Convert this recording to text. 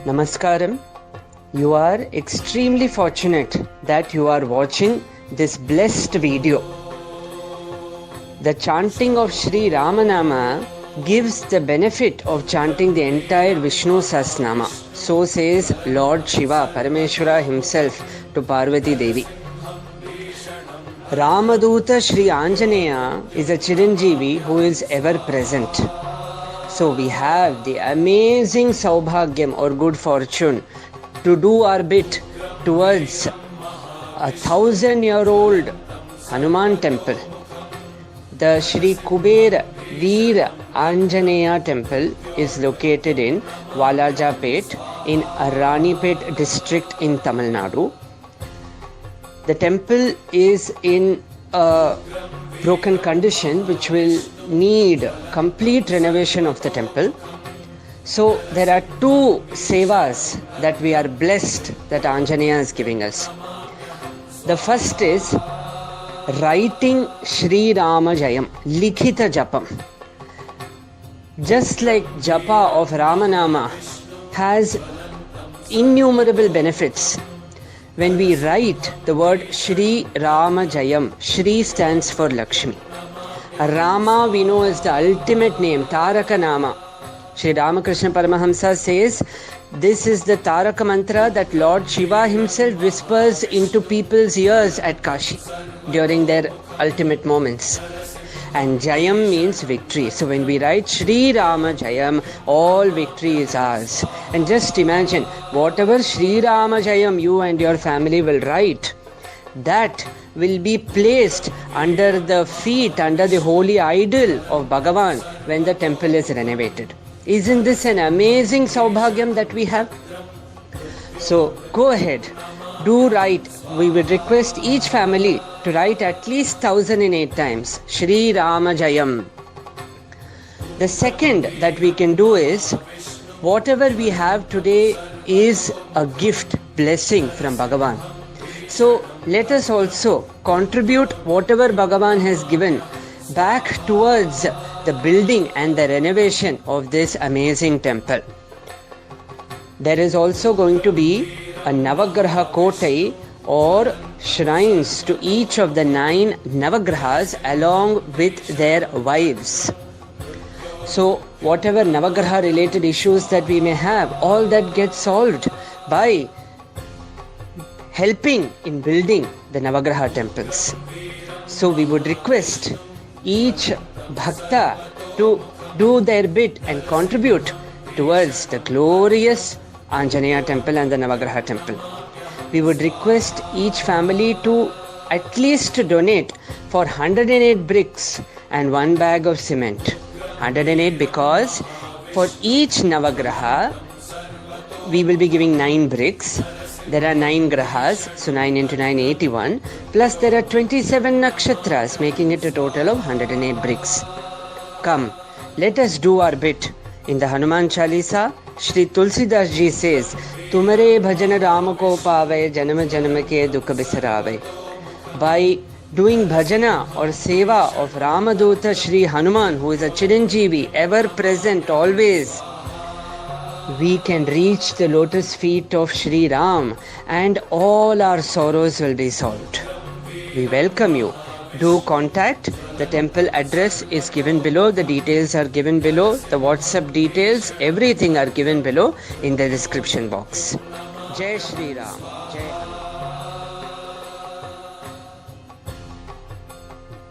Namaskaram. You are extremely fortunate that you are watching this blessed video. The chanting of Sri Rama Nama gives the benefit of chanting the entire Vishnu Sahasranama. So says Lord Shiva, Parameshwara himself to Parvati Devi. Ramaduta Sri Anjaneyar is a Chiranjeevi who is ever present. So we have the amazing Saubhagyam or good fortune to do our bit towards a 1,000-year-old Hanuman temple. The Sri Kubera Veera Anjaneyar temple is located in Walaja in Ranipet district in Tamil Nadu. The temple is in a broken condition which will need complete renovation of the temple. So there are two sevas that we are blessed that Anjaneyar is giving us. The first is writing Sri Rama Jayam, likitha jabam. Just like japa of Ramanama has innumerable benefits, when we write the word Sri Rama Jayam, Sri stands for Lakshmi. Rama we know is the ultimate name, Taraka Nama. Sri Ramakrishna Paramahamsa says, this is the Taraka mantra that Lord Shiva himself whispers into people's ears at Kashi during their ultimate moments. And Jayam means victory. So when we write Sri Rama Jayam, all victory is ours. And just imagine, whatever Sri Rama Jayam you and your family will write, that will be placed under the feet, under the holy idol of Bhagavan when the temple is renovated. Isn't this an amazing Saubhagyam that we have? So go ahead, do write. We would request each family to write at least 1,008 times Sri Rama Jayam. The second that we can do is, whatever we have today is a gift, blessing from Bhagavan. So let us also contribute whatever Bhagavan has given back towards the building and the renovation of this amazing temple. There is also going to be a Navagraha Kottai or shrines to each of the 9 Navagrahas along with their wives. So whatever Navagraha related issues that we may have, all that gets solved by helping in building the Navagraha temples. So we would request each Bhakta to do their bit and contribute towards the glorious Anjaneyar temple and the Navagraha temple. We would request each family to at least donate for 108 bricks and 1 bag of cement. 108 because for each Navagraha we will be giving 9 bricks. There are 9 grahas, so 9 into 9, 81. Plus there are 27 nakshatras, making it a total of 108 bricks. Come, let us do our bit. In the Hanuman Chalisa, Shri Tulsidas ji says, Tumare bhajan Rama ko pave, janama janama ke dukha bisarave. By doing bhajana or seva of Ramaduta Shri Hanuman, who is a Chiranjeevi, ever present, always, we can reach the lotus feet of Sri Ram and all our sorrows will be solved. We welcome you. Do contact. The temple address is given below. The details are given below. The WhatsApp details, everything are given below in the description box. Jai Sri Ram. Jai